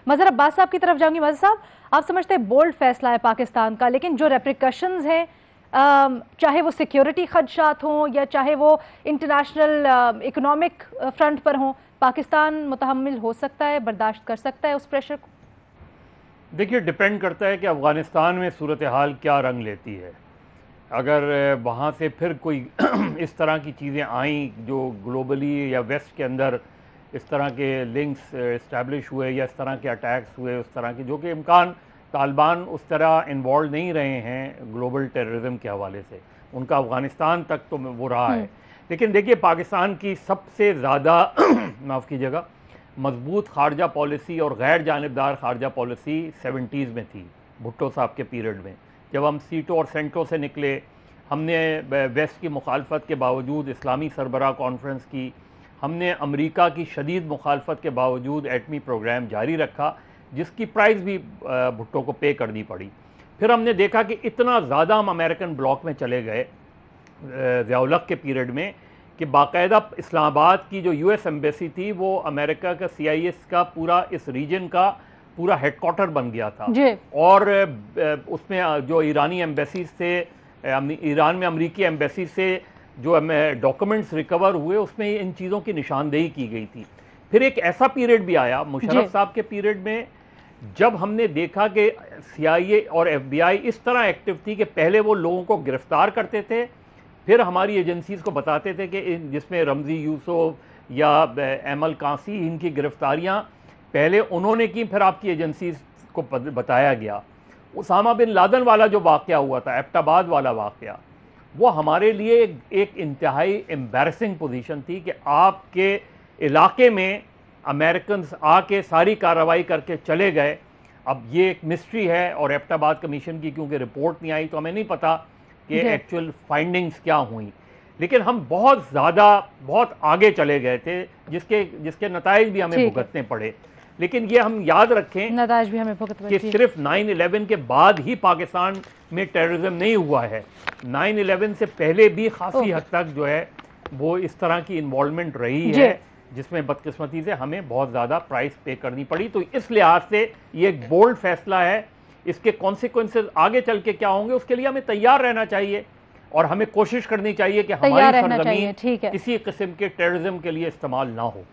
مظہر عباس صاحب کی طرف جاؤں گی۔ مظہر صاحب، آپ سمجھتے ہیں بولڈ فیصلہ ہے پاکستان کا، لیکن جو ریپریکشنز ہیں چاہے وہ سیکیورٹی خدشات ہوں یا چاہے وہ انٹرنیشنل اکنامک فرنٹ پر ہوں، پاکستان متحمل ہو سکتا ہے، برداشت کر سکتا ہے اس پریشر کو؟ دیکھیے، ڈیپینڈ کرتا ہے کہ افغانستان میں صورتحال کیا رنگ لیتی ہے۔ اگر وہاں سے پھر کوئی اس طرح کی چیزیں آئیں جو گلوبلی یا ویسٹ کے اندر اس طرح کے لنکس اسٹیبلش ہوئے یا اس طرح کے اٹیکس ہوئے، اس طرح کے جو کہ امکان، طالبان اس طرح انوالو نہیں رہے ہیں گلوبل ٹیررزم کے حوالے سے، ان کا افغانستان تک تو وہ رہا ہے۔ لیکن دیکھیے، پاکستان کی سب سے زیادہ معاف کیجیے گا مضبوط خارجہ پالیسی اور غیر جانبدار خارجہ پالیسی 70s میں تھی، بھٹو صاحب کے پیریڈ میں، جب ہم سیٹو اور سینٹو سے نکلے، ہم نے ویسٹ کی مخالفت کے باوجود اسلامی سربراہ کانفرنس کی، ہم نے امریکہ کی شدید مخالفت کے باوجود ایٹمی پروگرام جاری رکھا، جس کی پرائز بھی بھٹو کو پے کرنی پڑی۔ پھر ہم نے دیکھا کہ اتنا زیادہ ہم امریکن بلاک میں چلے گئے ضیاء الحق کے پیریڈ میں کہ باقاعدہ اسلام آباد کی جو یو ایس ایمبیسی تھی وہ امریکہ کا CIS کا پورا اس ریجن کا پورا ہیڈ کوارٹر بن گیا تھا، اور اس میں جو ایرانی ایمبیسیز تھے، ایران میں امریکی ایمبیسی سے جو ڈاکومنٹس ریکور ہوئے، اس میں ان چیزوں کی نشاندہی کی گئی تھی۔ پھر ایک ایسا پیریڈ بھی آیا مشرف صاحب کے پیریڈ میں، جب ہم نے دیکھا کہ CIA اور FBI اس طرح ایکٹیو تھی کہ پہلے وہ لوگوں کو گرفتار کرتے تھے، پھر ہماری ایجنسیز کو بتاتے تھے کہ جس میں رمزی یوسف یا ایمل قاسی، ان کی گرفتاریاں پہلے انہوں نے کی، پھر آپ کی ایجنسیز کو بتایا گیا۔ اسامہ بن لادن والا جو واقعہ ہوا تھا، ایبٹ آباد والا واقعہ، وہ ہمارے لیے ایک انتہائی ایمبیرسنگ پوزیشن تھی کہ آپ کے علاقے میں امریکنز آ کے ساری کارروائی کر کے چلے گئے۔ اب یہ ایک مسٹری ہے، اور ایبٹ آباد کمیشن کی کیونکہ رپورٹ نہیں آئی تو ہمیں نہیں پتا کہ ایکچوئل فائنڈنگز کیا ہوئیں، لیکن ہم بہت آگے چلے گئے تھے، جس کے نتائج بھی ہمیں بھگتنے پڑے۔ لیکن یہ ہم یاد رکھیں کہ صرف 9/11 کے بعد ہی پاکستان میں ٹیررزم نہیں ہوا ہے، 9/11 سے پہلے بھی خاصی حد تک جو ہے وہ اس طرح کی انوالومنٹ رہی ہے، جس میں بدقسمتی سے ہمیں بہت زیادہ پرائس پے کرنی پڑی۔ تو اس لحاظ سے یہ ایک بولڈ فیصلہ ہے، اس کے کانسیکوینسز آگے چل کے کیا ہوں گے اس کے لیے ہمیں تیار رہنا چاہیے، اور ہمیں کوشش کرنی چاہیے کہ ہماری سرزمین کسی قسم کے ٹیررزم کے لیے استعمال نہ ہو۔